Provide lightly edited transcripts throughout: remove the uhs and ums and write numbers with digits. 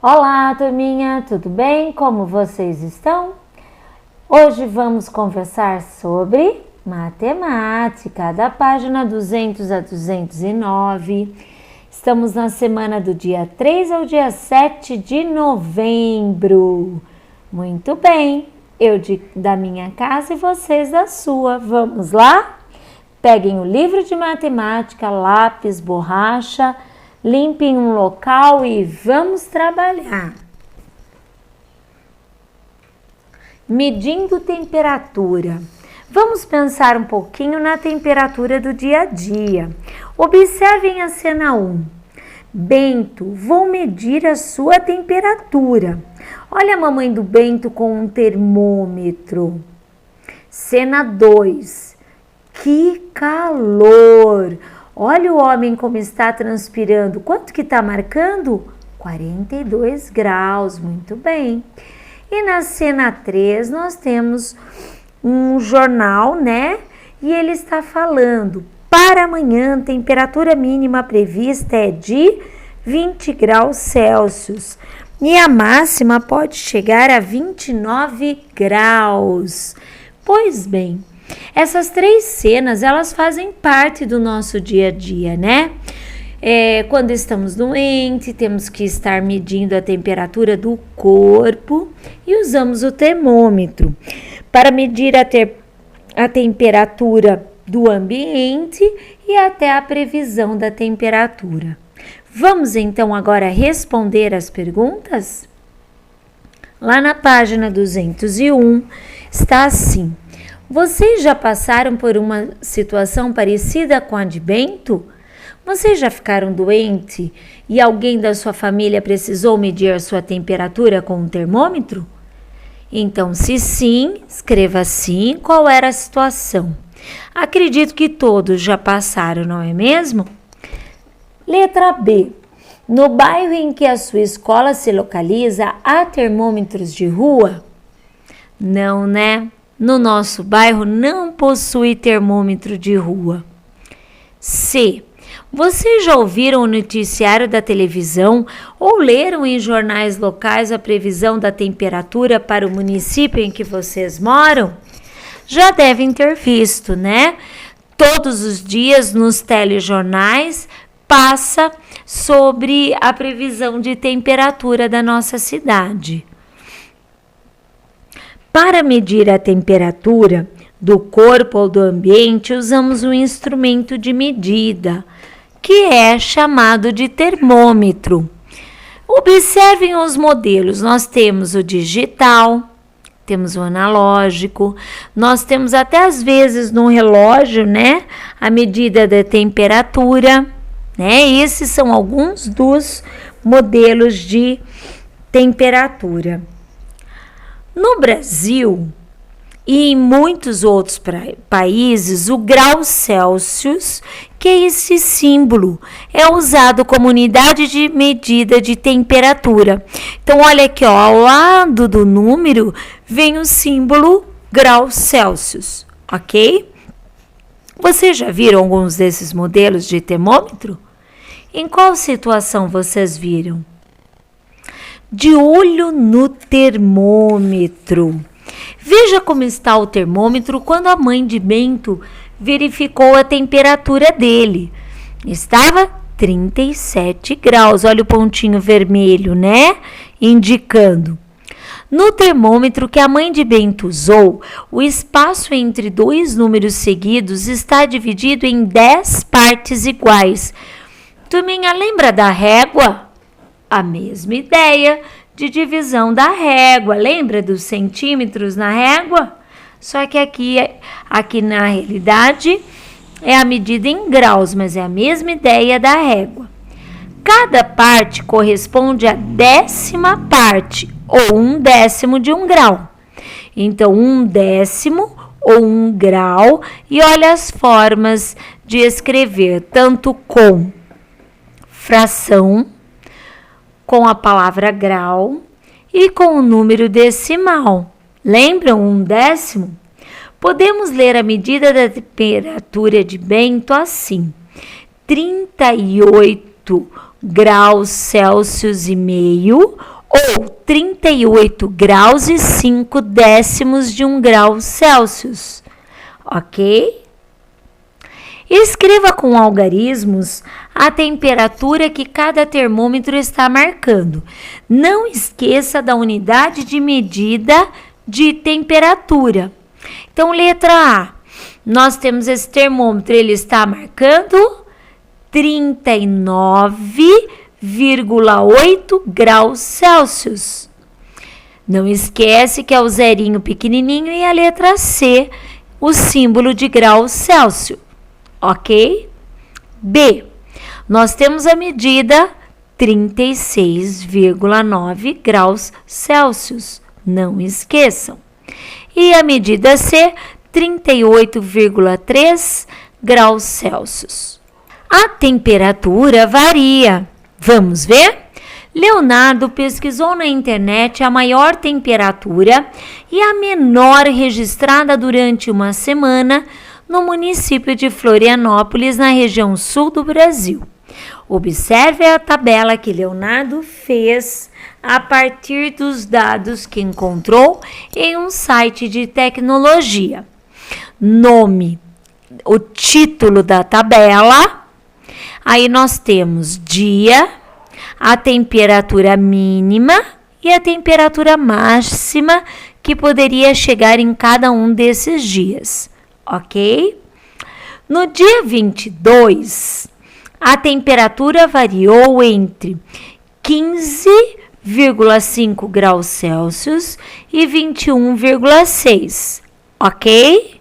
Olá, turminha, tudo bem? Como vocês estão? Hoje vamos conversar sobre matemática, da página 200 a 209. Estamos na semana do dia 3 ao dia 7 de novembro. Muito bem, eu da minha casa e vocês da sua. Vamos lá? Peguem o livro de matemática, lápis, borracha, limpem um local e vamos trabalhar. Medindo temperatura. Vamos pensar um pouquinho na temperatura do dia a dia. Observem a cena 1. Bento, vou medir a sua temperatura. Olha a mamãe do Bento com um termômetro. Cena 2. Que calor! Olha o homem como está transpirando. Quanto que está marcando? 42 graus, muito bem. E na cena 3 nós temos um jornal, né? E ele está falando, para amanhã a temperatura mínima prevista é de 20 graus Celsius. E a máxima pode chegar a 29 graus. Pois bem, essas três cenas, elas fazem parte do nosso dia a dia, né? Quando estamos doentes, temos que estar medindo a temperatura do corpo e usamos o termômetro para medir a temperatura do ambiente e até a previsão da temperatura. Vamos então agora responder as perguntas? Lá na página 201 está assim: vocês já passaram por uma situação parecida com a de Bento? Vocês já ficaram doentes e alguém da sua família precisou medir a sua temperatura com um termômetro? Então, se sim, escreva sim qual era a situação. Acredito que todos já passaram, não é mesmo? Letra B. No bairro em que a sua escola se localiza, há termômetros de rua? Não, né? No nosso bairro não possui termômetro de rua. C. Vocês já ouviram o noticiário da televisão ou leram em jornais locais a previsão da temperatura para o município em que vocês moram? Já devem ter visto, né? Todos os dias nos telejornais passa sobre a previsão de temperatura da nossa cidade. Para medir a temperatura do corpo ou do ambiente, usamos um instrumento de medida, que é chamado de termômetro. Observem os modelos. Nós temos o digital, temos o analógico, nós temos até às vezes no relógio, né, a medida da temperatura, né? Esses são alguns dos modelos de temperatura. No Brasil e em muitos outros países, o grau Celsius, que é esse símbolo, é usado como unidade de medida de temperatura. Então, olha aqui, ó, ao lado do número vem o símbolo grau Celsius, ok? Vocês já viram alguns desses modelos de termômetro? Em qual situação vocês viram? De olho no termômetro. Veja como está o termômetro quando a mãe de Bento verificou a temperatura dele. Estava 37 graus. Olha o pontinho vermelho, né? Indicando. No termômetro que a mãe de Bento usou, o espaço entre dois números seguidos está dividido em 10 partes iguais. Turminha, lembra da régua? A mesma ideia de divisão da régua. Lembra dos centímetros na régua? Só que aqui na realidade é a medida em graus, mas é a mesma ideia da régua. Cada parte corresponde à 10ª parte, ou 1/10 de 1 grau. Então, 1/10 ou 1 grau, e olha as formas de escrever, tanto com fração, com a palavra grau e com o número decimal. Lembram 1/10? Podemos ler a medida da temperatura de Bento assim: 38 graus Celsius e meio ou 38 graus e 5 décimos de 1 grau Celsius, ok? Escreva com algarismos a temperatura que cada termômetro está marcando. Não esqueça da unidade de medida de temperatura. Então, letra A, nós temos esse termômetro, ele está marcando 39,8 graus Celsius. Não esquece que é o zerinho pequenininho e a letra C, o símbolo de grau Celsius, ok? B, nós temos a medida 36,9 graus Celsius, não esqueçam. E a medida C, 38,3 graus Celsius. A temperatura varia. Vamos ver? Leonardo pesquisou na internet a maior temperatura e a menor registrada durante uma semana no município de Florianópolis, na região sul do Brasil. Observe a tabela que Leonardo fez a partir dos dados que encontrou em um site de tecnologia. Nome, o título da tabela, aí nós temos dia, a temperatura mínima e a temperatura máxima que poderia chegar em cada um desses dias, ok? No dia 22, a temperatura variou entre 15,5 graus Celsius e 21,6, ok?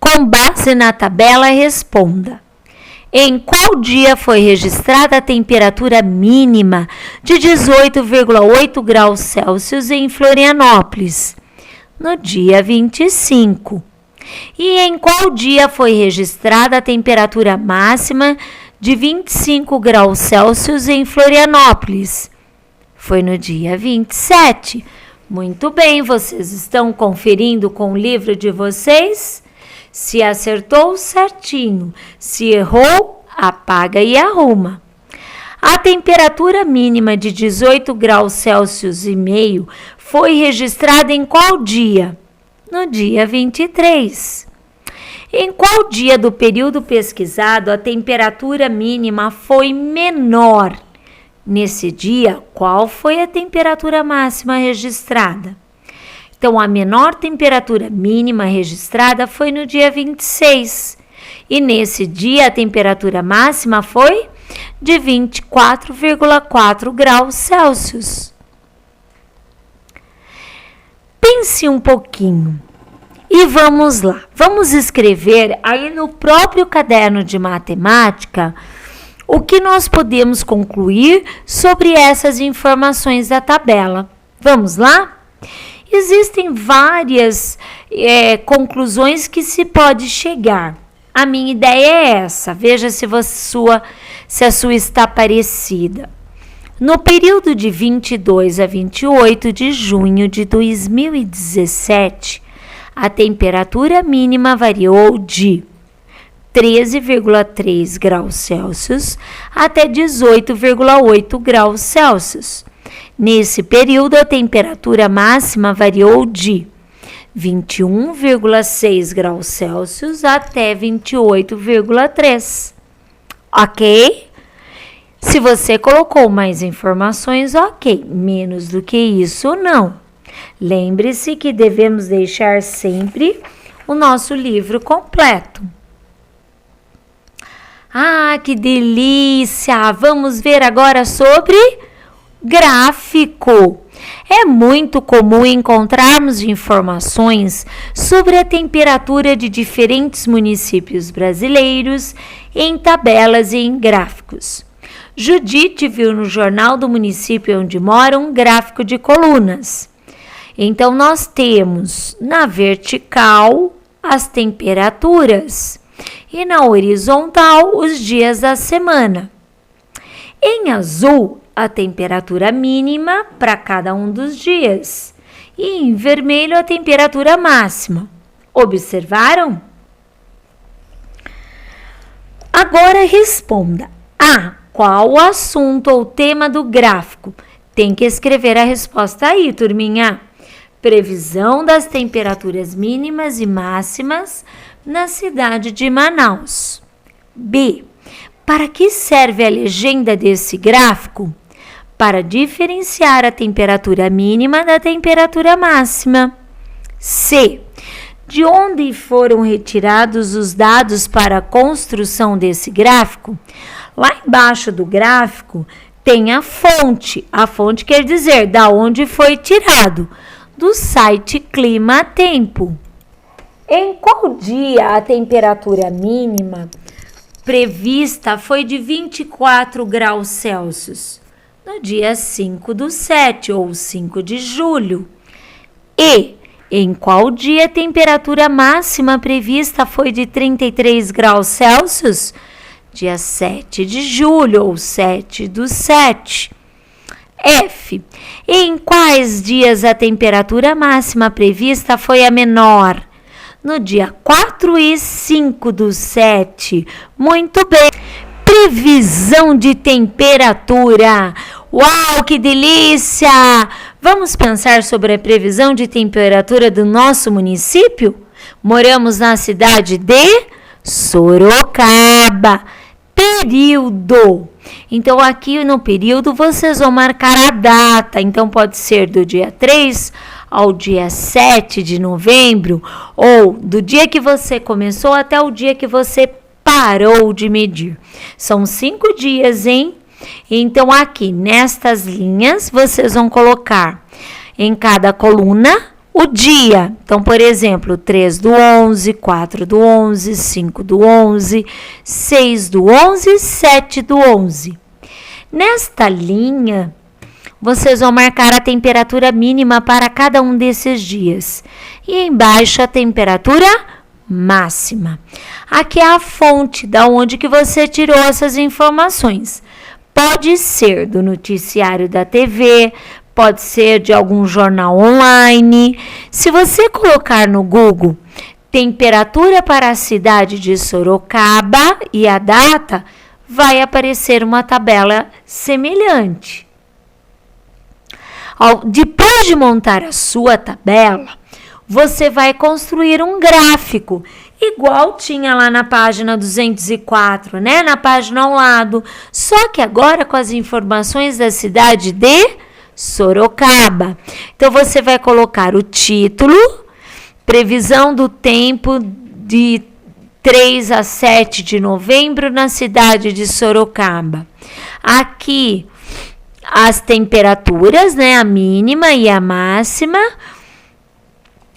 Com base na tabela, responda. Em qual dia foi registrada a temperatura mínima de 18,8 graus Celsius em Florianópolis? No dia 25. E em qual dia foi registrada a temperatura máxima de 25 graus Celsius em Florianópolis? Foi no dia 27. Muito bem, vocês estão conferindo com o livro de vocês? Se acertou, certinho. Se errou, apaga e arruma. A temperatura mínima de 18 graus Celsius e meio foi registrada em qual dia? No dia 23. Em qual dia do período pesquisado a temperatura mínima foi menor? Nesse dia, qual foi a temperatura máxima registrada? Então, a menor temperatura mínima registrada foi no dia 26. E nesse dia, a temperatura máxima foi de 24,4 graus Celsius. Pense um pouquinho e vamos lá. Vamos escrever aí no próprio caderno de matemática o que nós podemos concluir sobre essas informações da tabela. Vamos lá? Existem várias conclusões que se pode chegar. A minha ideia é essa. Veja se a sua está parecida. No período de 22 a 28 de junho de 2017, a temperatura mínima variou de 13,3 graus Celsius até 18,8 graus Celsius. Nesse período, a temperatura máxima variou de 21,6 graus Celsius até 28,3. Ok? Se você colocou mais informações, ok. Menos do que isso, não. Lembre-se que devemos deixar sempre o nosso livro completo. Ah, que delícia! Vamos ver agora sobre gráfico. É muito comum encontrarmos informações sobre a temperatura de diferentes municípios brasileiros em tabelas e em gráficos. Judite viu no jornal do município onde mora um gráfico de colunas. Então, nós temos na vertical as temperaturas e na horizontal os dias da semana. Em azul, a temperatura mínima para cada um dos dias e em vermelho a temperatura máxima. Observaram? Agora responda. Qual o assunto ou tema do gráfico? Tem que escrever a resposta aí, turminha. Previsão das temperaturas mínimas e máximas na cidade de Manaus. B. Para que serve a legenda desse gráfico? Para diferenciar a temperatura mínima da temperatura máxima. C. De onde foram retirados os dados para a construção desse gráfico? Lá embaixo do gráfico tem a fonte. A fonte quer dizer da onde foi tirado. Do site Clima Tempo. Em qual dia a temperatura mínima prevista foi de 24 graus Celsius? No dia 5/7 ou 5 de julho. E em qual dia a temperatura máxima prevista foi de 33 graus Celsius? Dia 7 de julho ou 7/7. F. Em quais dias a temperatura máxima prevista foi a menor? No dia 4 e 5/7. Muito bem. Previsão de temperatura. Uau, que delícia! Vamos pensar sobre a previsão de temperatura do nosso município? Moramos na cidade de Sorocaba. Período. Então, aqui no período, vocês vão marcar a data. Então, pode ser do dia 3 ao dia 7 de novembro, ou do dia que você começou até o dia que você parou de medir. São 5 dias, hein? Então, aqui nestas linhas, vocês vão colocar em cada coluna o dia. Então, por exemplo, 3/11, 4/11, 5/11, 6/11, 7/11. Nesta linha, vocês vão marcar a temperatura mínima para cada um desses dias. E embaixo a temperatura máxima. Aqui é a fonte da onde que você tirou essas informações. Pode ser do noticiário da TV, pode ser de algum jornal online. Se você colocar no Google temperatura para a cidade de Sorocaba e a data, vai aparecer uma tabela semelhante. Depois de montar a sua tabela, você vai construir um gráfico, igual tinha lá na página 204, né? Na página ao lado, só que agora com as informações da cidade de Sorocaba. Então, você vai colocar o título, previsão do tempo de 3 a 7 de novembro na cidade de Sorocaba. Aqui, as temperaturas, né? A mínima e a máxima,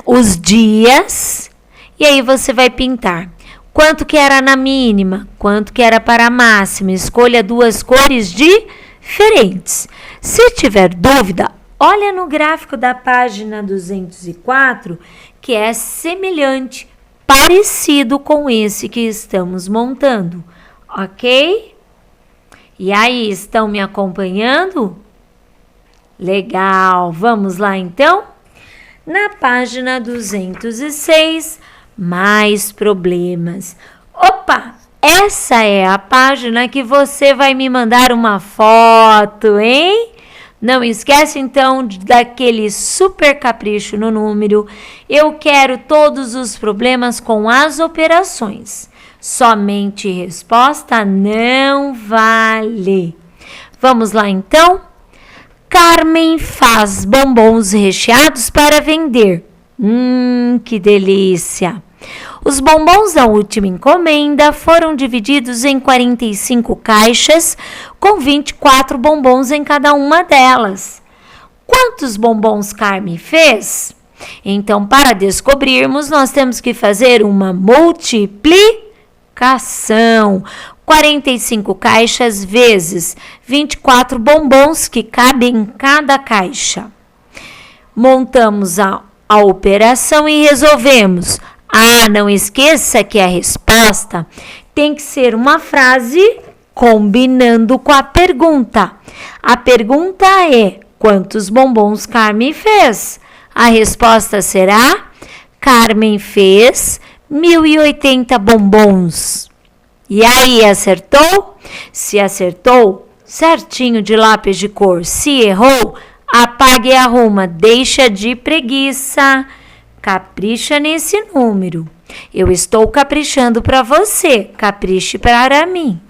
os dias, e aí você vai pintar. Quanto que era na mínima? Quanto que era para a máxima? Escolha 2 cores diferentes. Se tiver dúvida, olha no gráfico da página 204, que é semelhante, parecido com esse que estamos montando, ok? E aí, estão me acompanhando? Legal! Vamos lá então? Na página 206, mais problemas. Opa! Essa é a página que você vai me mandar uma foto, hein? Não esquece então daquele super capricho no número. Eu quero todos os problemas com as operações. Somente resposta não vale. Vamos lá então? Carmen faz bombons recheados para vender. Que delícia! Os bombons da última encomenda foram divididos em 45 caixas, com 24 bombons em cada uma delas. Quantos bombons Carmen fez? Então, para descobrirmos, nós temos que fazer uma multiplicação. 45 caixas vezes 24 bombons que cabem em cada caixa. Montamos a operação e resolvemos. Não esqueça que a resposta tem que ser uma frase combinando com a pergunta. A pergunta é: quantos bombons Carmen fez? A resposta será: Carmen fez 1080 bombons. E aí, acertou? Se acertou, certinho de lápis de cor. Se errou, apague e arruma. Deixa de preguiça. Capricha nesse número. Eu estou caprichando para você. Capriche para mim.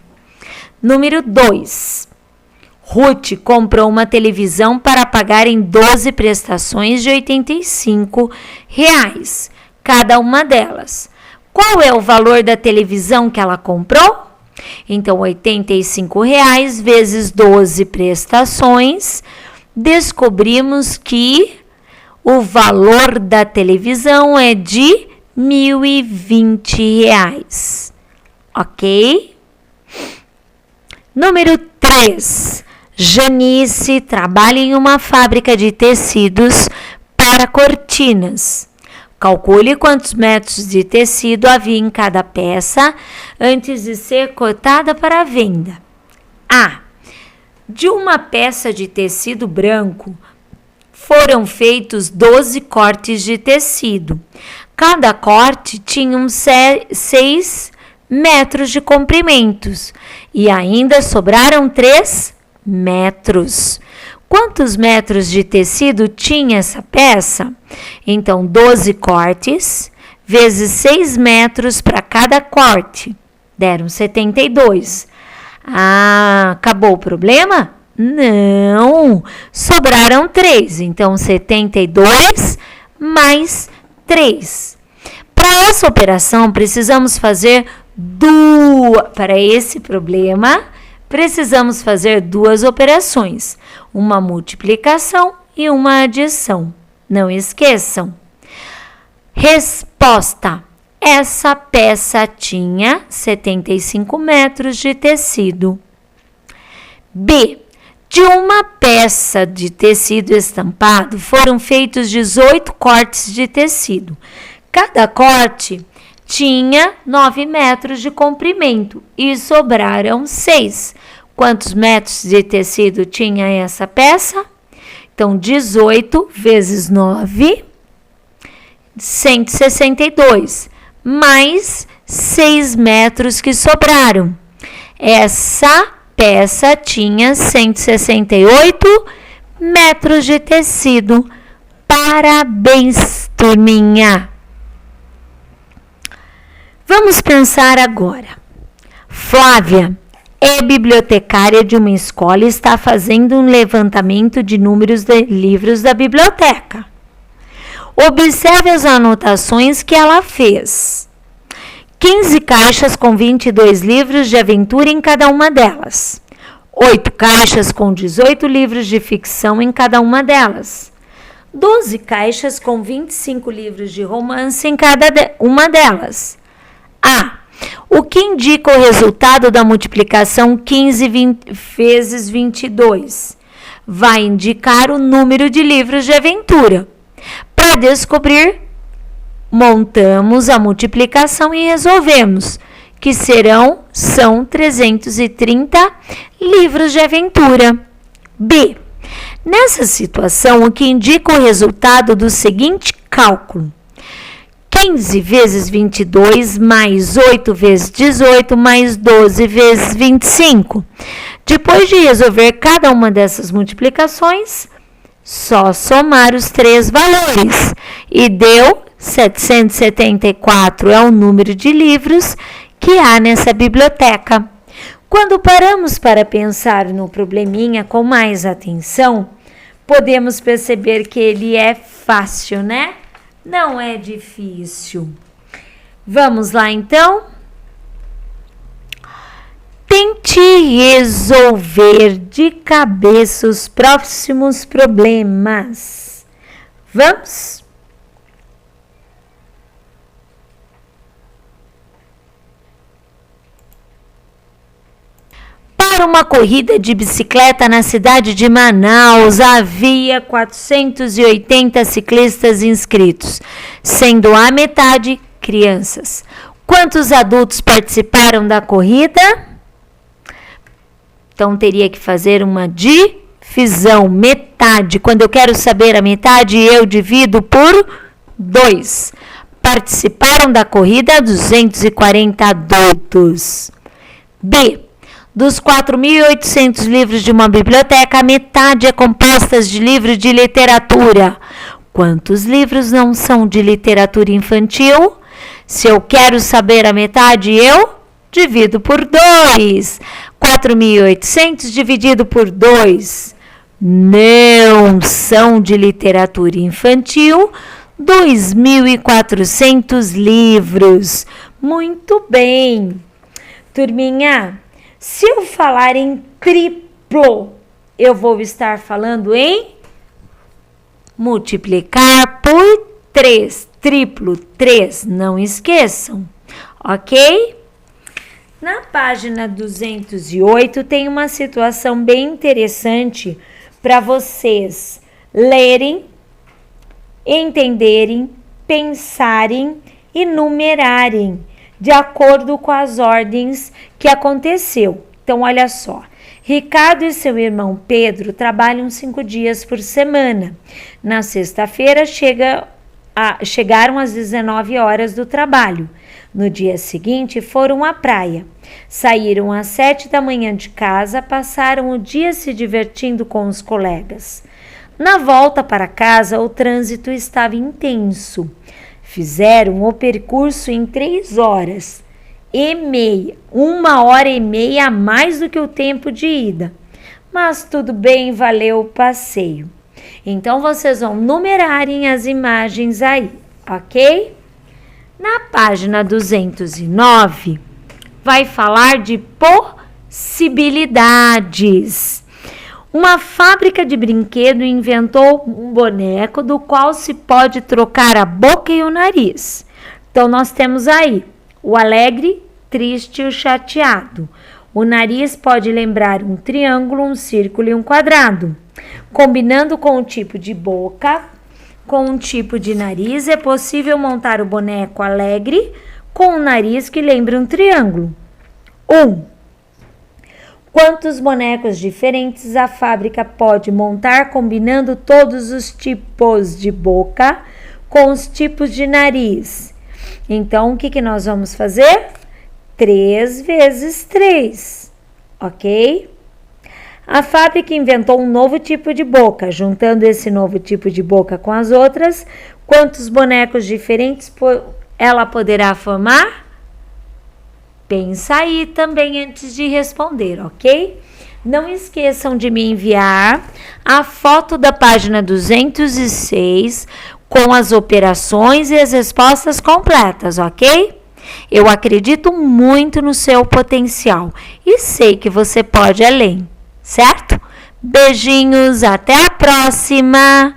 Número 2. Ruth comprou uma televisão para pagar em 12 prestações de R$ 85, cada uma delas. Qual é o valor da televisão que ela comprou? Então, R$ 85 vezes 12 prestações, descobrimos que o valor da televisão é de R$ 1.020. Ok? Número 3. Janice trabalha em uma fábrica de tecidos para cortinas. Calcule quantos metros de tecido havia em cada peça antes de ser cortada para a venda. A. De uma peça de tecido branco, foram feitos 12 cortes de tecido. Cada corte tinha 6 metros de comprimentos e ainda sobraram 3 metros. Quantos metros de tecido tinha essa peça? Então, 12 cortes vezes 6 metros para cada corte. Deram 72. Acabou o problema? Não. Sobraram 3. Então, 72 mais 3. Para essa operação, precisamos fazer para esse problema, precisamos fazer 2 operações, uma multiplicação e uma adição. Não esqueçam. Resposta: essa peça tinha 75 metros de tecido. B. De uma peça de tecido estampado foram feitos 18 cortes de tecido. Cada corte tinha 9 metros de comprimento e sobraram 6. Quantos metros de tecido tinha essa peça? Então, 18 vezes 9, 162, mais 6 metros que sobraram. Essa peça tinha 168 metros de tecido. Parabéns, turminha! Vamos pensar agora. Flávia é bibliotecária de uma escola e está fazendo um levantamento de números de livros da biblioteca. Observe as anotações que ela fez. 15 caixas com 22 livros de aventura em cada uma delas. 8 caixas com 18 livros de ficção em cada uma delas. 12 caixas com 25 livros de romance em cada uma delas. A. O que indica o resultado da multiplicação 15 vezes 22? Vai indicar o número de livros de aventura. Para descobrir, montamos a multiplicação e resolvemos, que são 330 livros de aventura. B. Nessa situação, o que indica o resultado do seguinte cálculo: 15 vezes 22, mais 8 vezes 18, mais 12 vezes 25. Depois de resolver cada uma dessas multiplicações, só somar os 3 valores. E deu 774, é o número de livros que há nessa biblioteca. Quando paramos para pensar no probleminha com mais atenção, podemos perceber que ele é fácil, né? Não é difícil. Vamos lá, então? Tente resolver de cabeça os próximos problemas. Vamos? Para uma corrida de bicicleta na cidade de Manaus, havia 480 ciclistas inscritos, sendo a metade crianças. Quantos adultos participaram da corrida? Então, teria que fazer uma divisão, metade. Quando eu quero saber a metade, eu divido por 2. Participaram da corrida 240 adultos. B. Dos 4.800 livros de uma biblioteca, a metade é composta de livros de literatura. Quantos livros não são de literatura infantil? Se eu quero saber a metade, eu divido por 2. 4.800 dividido por 2. Não são de literatura infantil. 2.400 livros. Muito bem. Turminha, se eu falar em triplo, eu vou estar falando em multiplicar por 3. Triplo, 3. Não esqueçam, ok? Na página 208 tem uma situação bem interessante para vocês lerem, entenderem, pensarem e numerarem de acordo com as ordens que aconteceu. Então, olha só. Ricardo e seu irmão Pedro trabalham 5 dias por semana. Na sexta-feira chegaram às 19 horas do trabalho. No dia seguinte foram à praia. Saíram às 7 da manhã de casa, passaram o dia se divertindo com os colegas. Na volta para casa, o trânsito estava intenso. Fizeram o percurso em 3 horas e meia, 1h30 a mais do que o tempo de ida. Mas tudo bem, valeu o passeio. Então, vocês vão numerarem as imagens aí, ok? Na página 209, vai falar de possibilidades. Uma fábrica de brinquedo inventou um boneco do qual se pode trocar a boca e o nariz. Então, nós temos aí o alegre, triste e o chateado. O nariz pode lembrar um triângulo, um círculo e um quadrado. Combinando com o tipo de boca, com um tipo de nariz, é possível montar o boneco alegre com um nariz que lembra um triângulo. 1. Quantos bonecos diferentes a fábrica pode montar combinando todos os tipos de boca com os tipos de nariz? Então, o que nós vamos fazer? 3 vezes 3, ok? A fábrica inventou um novo tipo de boca. Juntando esse novo tipo de boca com as outras, quantos bonecos diferentes ela poderá formar? Pensa aí também antes de responder, ok? Não esqueçam de me enviar a foto da página 206 com as operações e as respostas completas, ok? Eu acredito muito no seu potencial e sei que você pode além, certo? Beijinhos, até a próxima!